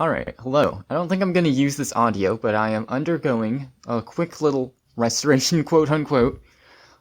Alright, hello. I don't think I'm going to use this audio, but I am undergoing a quick little restoration, quote-unquote,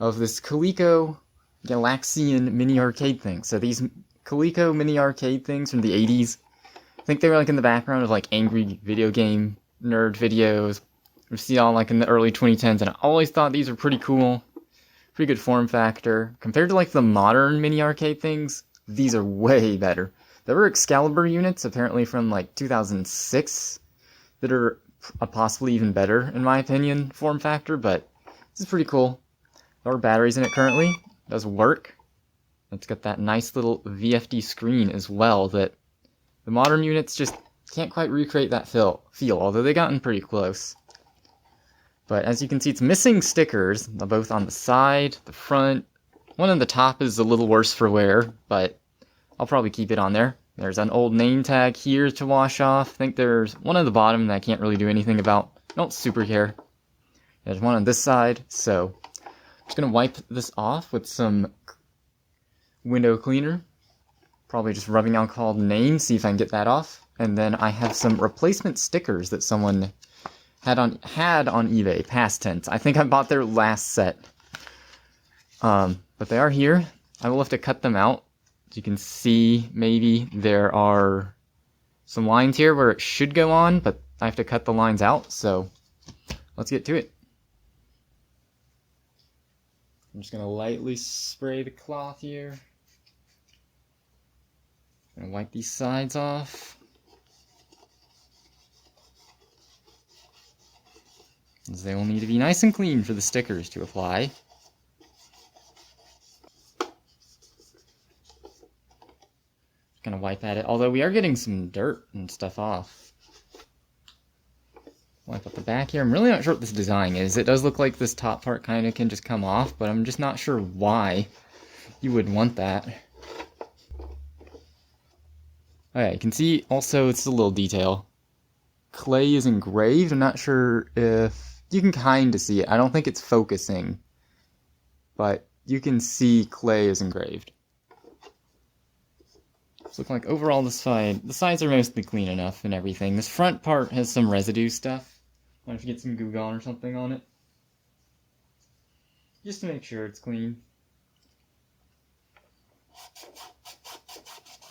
of this Coleco Galaxian Mini Arcade thing. So these Coleco Mini Arcade things from the 80's, I think they were like in the background of like angry video game nerd videos. We see all like in the early 2010s, and I always thought these were pretty cool. Pretty good form factor. Compared to like the modern Mini Arcade things, these are way better. There were Excalibur units, apparently from like 2006, that are possibly even better, in my opinion, form factor, but this is pretty cool. There are batteries in it currently. It does work. It's got that nice little VFD screen as well that the modern units just can't quite recreate that feel, although they've gotten pretty close. But as you can see, it's missing stickers, both on the side, the front. One on the top is a little worse for wear, but I'll probably keep it on there. There's an old name tag here to wash off. I think there's one on the bottom that I can't really do anything about. I don't super care. There's one on this side, so I'm just going to wipe this off with some window cleaner. Probably just rubbing alcohol the name, see if I can get that off. And then I have some replacement stickers that someone had on eBay, past tense. I think I bought their last set. But they are here. I will have to cut them out. As you can see, maybe there are some lines here where it should go on, but I have to cut the lines out, so let's get to it. I'm just going to lightly spray the cloth here. I'm going to wipe these sides off. As they will need to be nice and clean for the stickers to apply. Gonna wipe at it, although we are getting some dirt and stuff off. Wipe up the back here. I'm really not sure what this design is. It does look like this top part kind of can just come off, but I'm just not sure why you would want that. Okay, you can see also it's a little detail. Clay is engraved. I'm not sure if you can kind of see it. I don't think it's focusing, but you can see clay is engraved. So look like overall the sides are mostly clean enough and everything. This front part has some residue stuff. Why don't you get some Goo Gone or something on it? Just to make sure it's clean.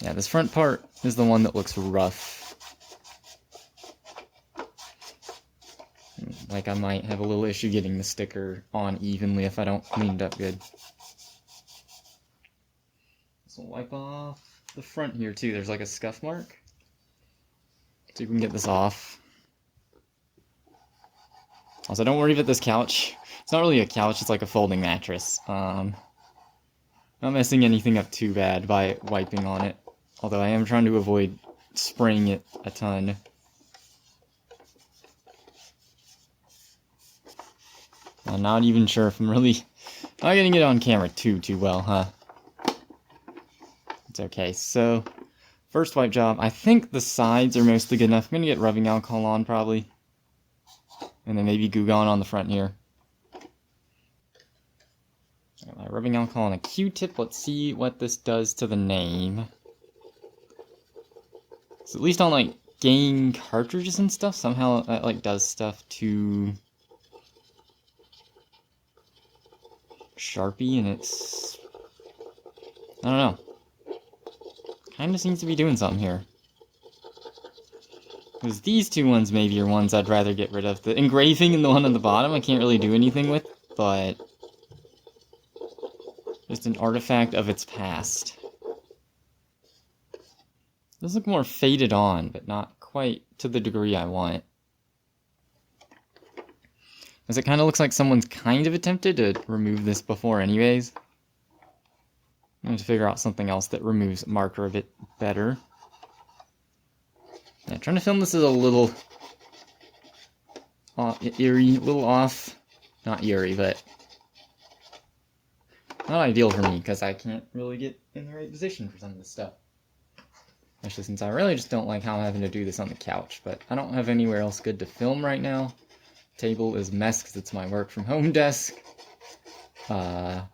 Yeah, this front part is the one that looks rough. Like I might have a little issue getting the sticker on evenly if I don't clean it up good. So wipe off the front here too. There's like a scuff mark. So you can get this off. Also, don't worry about this couch. It's not really a couch, it's like a folding mattress. Not messing anything up too bad by wiping on it. Although I am trying to avoid spraying it a ton. I'm not even sure if I'm really not getting it on camera too well, huh? It's okay. So, first wipe job. I think the sides are mostly good enough. I'm gonna get rubbing alcohol on probably. And then maybe Goo Gone on the front here. Got my rubbing alcohol on a Q-tip. Let's see what this does to the name. So at least on like game cartridges and stuff, somehow that like does stuff to Sharpie, and it's, I don't know. Kind of seems to be doing something here. Because these two ones maybe are ones I'd rather get rid of. The engraving and the one on the bottom I can't really do anything with, but just an artifact of its past. It does look more faded on, but not quite to the degree I want. As it kind of looks like someone's kind of attempted to remove this before anyways. I need to figure out something else that removes marker a bit better. Yeah, trying to film this is a little eerie, a little off. Not eerie, but not ideal for me, because I can't really get in the right position for some of this stuff. Especially since I really just don't like how I'm having to do this on the couch, but I don't have anywhere else good to film right now. Table is a mess because it's my work from home desk. About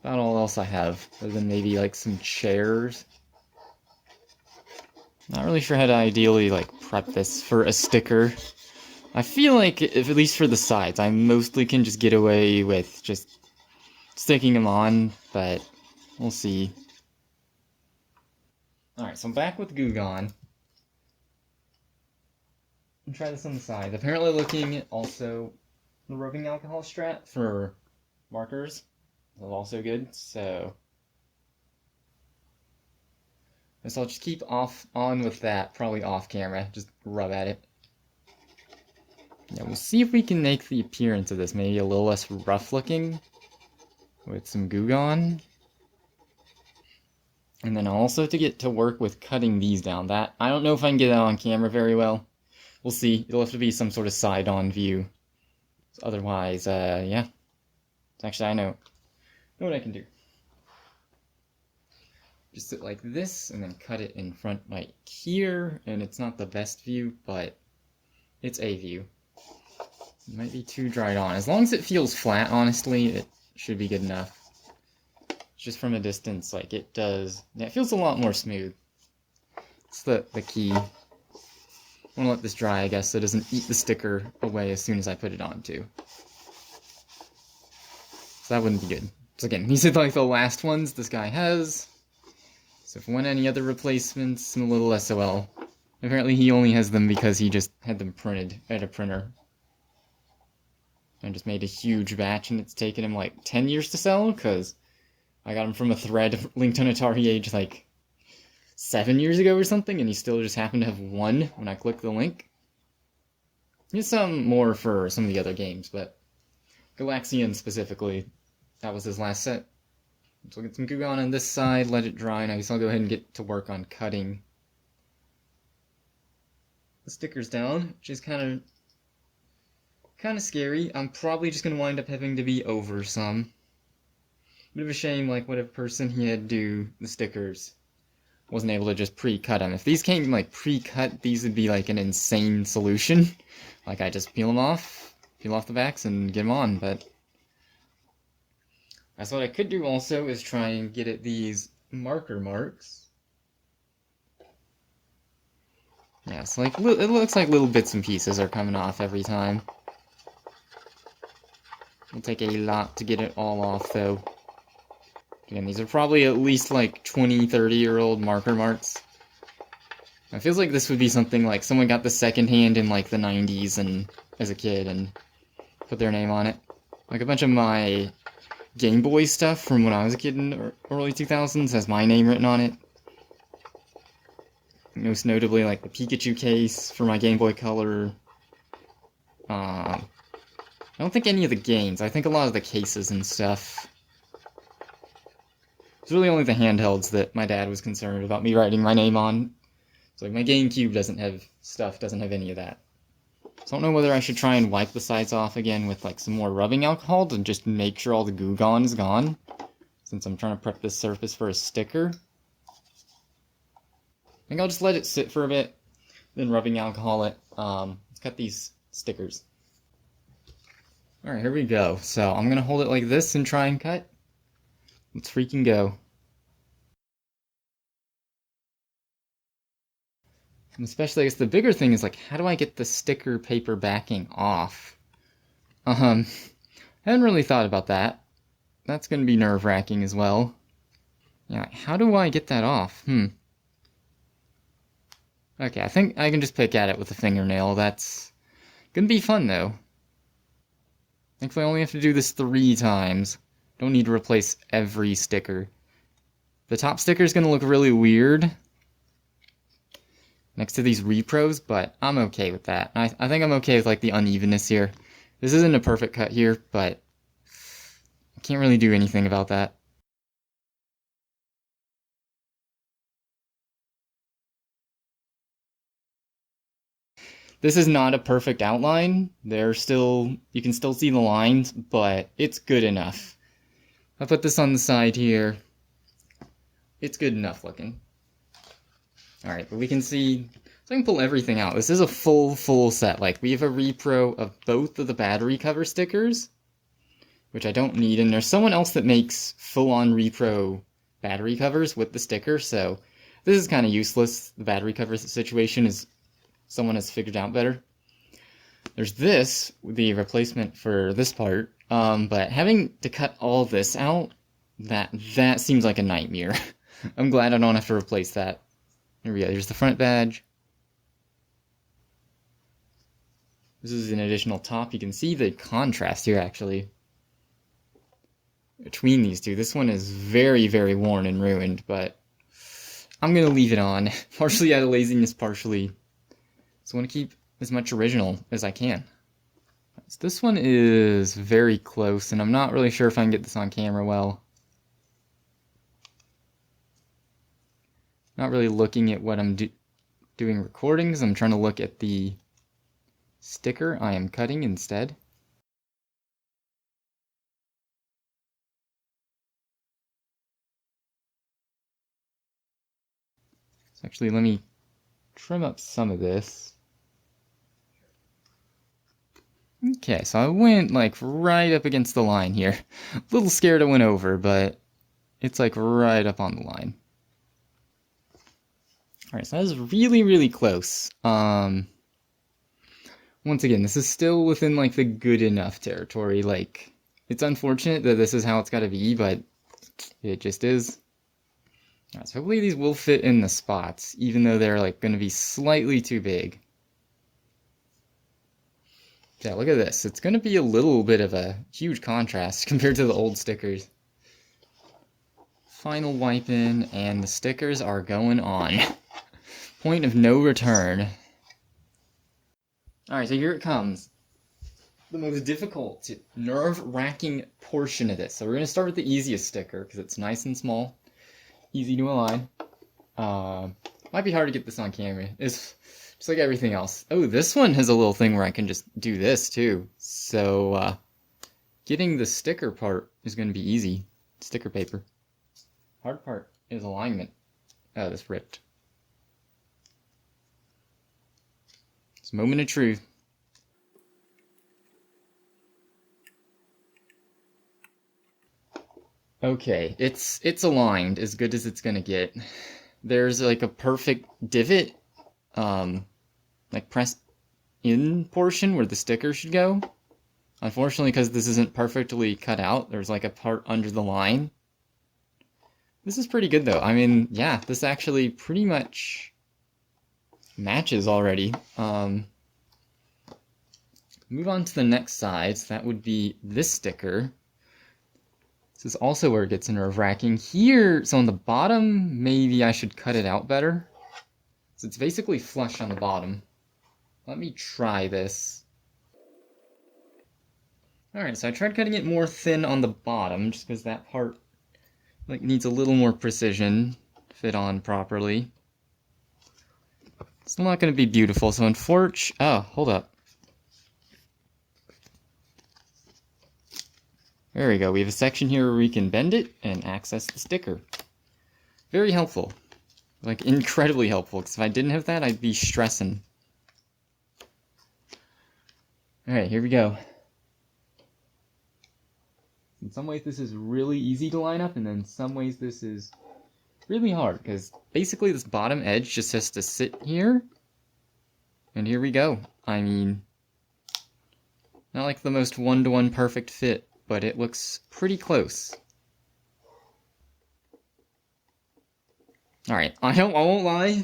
all else I have, other than maybe like some chairs. Not really sure how to ideally, like, prep this for a sticker. I feel like, if at least for the sides, I mostly can just get away with just sticking them on, but we'll see. Alright, so I'm back with Goo Gone. And try this on the side. Apparently looking also the rubbing alcohol strat for markers is also good, so I guess I'll just keep on with that, probably off camera, just rub at it. Yeah, we'll see if we can make the appearance of this maybe a little less rough looking with some Goo Gone. And then also to get to work with cutting these down. That, I don't know if I can get that on camera very well. We'll see. It'll have to be some sort of side-on view. Otherwise, yeah. Actually, I know what I can do. Just sit like this, and then cut it in front like here, and it's not the best view, but it's a view. It might be too dried on. As long as it feels flat, honestly, it should be good enough. Just from a distance, like it does. Yeah, it feels a lot more smooth. It's the key. I want to let this dry, I guess, so it doesn't eat the sticker away as soon as I put it on, too. So that wouldn't be good. So again, these are like the last ones this guy has. So if I want any other replacements, I'm a little SOL. Apparently he only has them because he just had them printed at a printer. And just made a huge batch, and it's taken him like 10 years to sell, because I got him from a thread linked on Atari Age like 7 years ago or something, and he still just happened to have one when I clicked the link. He has some more for some of the other games, but Galaxian specifically, that was his last set. So we'll get some Goo Gone on this side, let it dry, and I guess I'll go ahead and get to work on cutting the stickers down, which is kind of scary. I'm probably just going to wind up having to be over some. Bit of a shame, like, whatever person he had do the stickers wasn't able to just pre-cut them. If these came, like, pre-cut, these would be, like, an insane solution. Like, I just peel off the backs, and get them on, but that's what I could do also, is try and get at these marker marks. Yeah, so, like, it looks like little bits and pieces are coming off every time. It'll take a lot to get it all off, though. Again, these are probably at least like 20, 30-year-old marker marks. It feels like this would be something like someone got the second hand in like the 90s and as a kid and put their name on it. Like a bunch of my Game Boy stuff from when I was a kid in the early 2000s has my name written on it. Most notably like the Pikachu case for my Game Boy Color. I don't think any of the games. I think a lot of the cases and stuff. It's really only the handhelds that my dad was concerned about me writing my name on. So like my GameCube doesn't have any of that. So I don't know whether I should try and wipe the sides off again with like some more rubbing alcohol to just make sure all the Goo Gone is gone. Since I'm trying to prep this surface for a sticker. I think I'll just let it sit for a bit, then rubbing alcohol it. Let's cut these stickers. Alright, here we go. So I'm gonna hold it like this and try and cut. Let's freaking go. And especially, I guess the bigger thing is like, how do I get the sticker paper backing off? I haven't really thought about that. That's gonna be nerve-wracking as well. Yeah, how do I get that off? Okay, I think I can just pick at it with a fingernail. That's gonna be fun, though. Thankfully, I only have to do this 3 times. Don't need to replace every sticker. The top sticker is going to look really weird next to these repros, but I'm okay with that. I think I'm okay with like the unevenness here. This isn't a perfect cut here, but I can't really do anything about that. This is not a perfect outline. You can still see the lines, but it's good enough. I'll put this on the side here. It's good enough looking. Alright, but we can see, so I can pull everything out. This is a full set. Like, we have a repro of both of the battery cover stickers, which I don't need, and there's someone else that makes full-on repro battery covers with the sticker, so This is kind of useless. The battery cover situation is someone has figured out better. There's this, the replacement for this part, but having to cut all this out, that seems like a nightmare. I'm glad I don't have to replace that. Here we go, there's the front badge. This is an additional top. You can see the contrast here, actually, between these two. This one is very, very worn and ruined, but I'm going to leave it on. Partially out of laziness, partially. So I want to keep as much original as I can. So this one is very close, and I'm not really sure if I can get this on camera well. Not really looking at what I'm doing recordings. I'm trying to look at the sticker I am cutting instead. So actually, let me trim up some of this. Okay, so I went like right up against the line here. A little scared I went over, but it's like right up on the line. Alright, so that was really, really close. Once again, this is still within like the good enough territory. Like, it's unfortunate that this is how it's gotta be, but it just is. Alright, so hopefully these will fit in the spots, even though they're like gonna be slightly too big. Yeah, look at this. It's going to be a little bit of a huge contrast compared to the old stickers. Final wipe in, and the stickers are going on. Point of no return. Alright, so here it comes. The most difficult, nerve-wracking portion of this. So we're going to start with the easiest sticker, because it's nice and small. Easy to align. Might be hard to get this on camera. It's just like everything else. Oh, this one has a little thing where I can just do this too. So, getting the sticker part is going to be easy. Sticker paper. Hard part is alignment. Oh, this ripped. It's a moment of truth. Okay, it's aligned as good as it's going to get. There's like a perfect divot. Like pressed in portion where the sticker should go. Unfortunately, because this isn't perfectly cut out, there's like a part under the line. This is pretty good though. I mean, yeah, this actually pretty much matches already. Move on to the next side. So that would be this sticker. This is also where it gets nerve-wracking. Here, so on the bottom, maybe I should cut it out better. So it's basically flush on the bottom. Let me try this. Alright, so I tried cutting it more thin on the bottom, just because that part like needs a little more precision to fit on properly. It's not going to be beautiful, so unfortunately... Oh, hold up. There we go, we have a section here where we can bend it and access the sticker. Very helpful. Like, incredibly helpful, because if I didn't have that, I'd be stressing. Alright, here we go. In some ways this is really easy to line up, and then in some ways this is really hard, because basically this bottom edge just has to sit here, and here we go. I mean, not like the most one-to-one perfect fit, but it looks pretty close. Alright, I won't lie.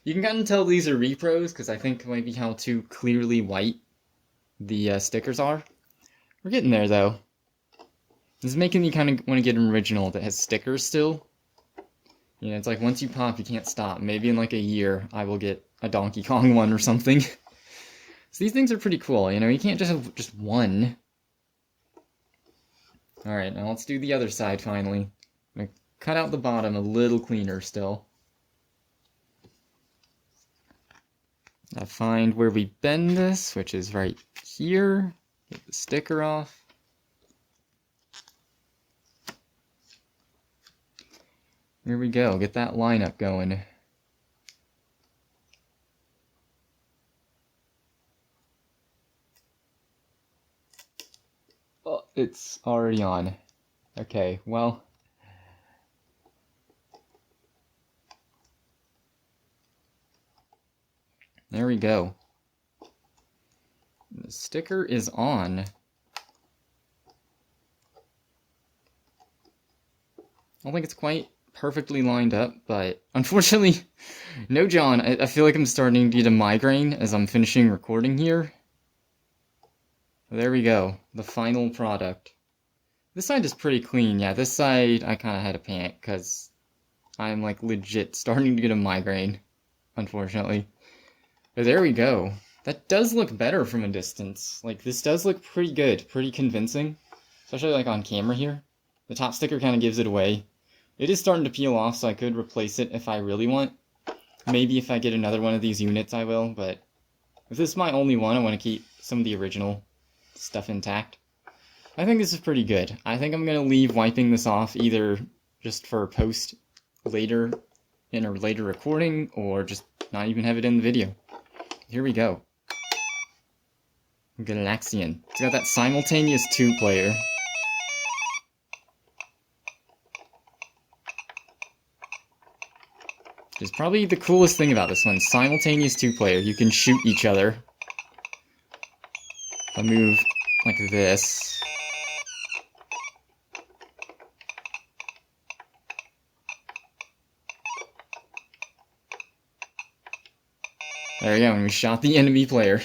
You can kind of tell these are repros, because I think maybe how too clearly white the stickers are. We're getting there, though. This is making me kind of want to get an original that has stickers still. You know, it's like once you pop, you can't stop. Maybe in like a year, I will get a Donkey Kong one or something. So these things are pretty cool, you know, you can't just have just one. Alright, now let's do the other side finally. I'm gonna cut out the bottom a little cleaner still. Now find where we bend this, which is right here. Get the sticker off. Here we go, get that lineup going. Oh, it's already on. Okay, well. There we go. The sticker is on. I don't think it's quite perfectly lined up, but unfortunately, no John. I feel like I'm starting to get a migraine as I'm finishing recording here. There we go, the final product. This side is pretty clean. Yeah, this side I kind of had to panic because I'm like legit starting to get a migraine, unfortunately. But there we go. That does look better from a distance. Like, this does look pretty good, pretty convincing, especially like on camera here. The top sticker kind of gives it away. It is starting to peel off, so I could replace it if I really want. Maybe if I get another one of these units I will, but if this is my only one, I want to keep some of the original stuff intact. I think this is pretty good. I think I'm going to leave wiping this off either just for post later in a later recording, or just not even have it in the video. Here we go. Galaxian. It's got that simultaneous 2-player. Which is probably the coolest thing about this one. Simultaneous 2-player. You can shoot each other. If I move like this. There we go, and we shot the enemy player.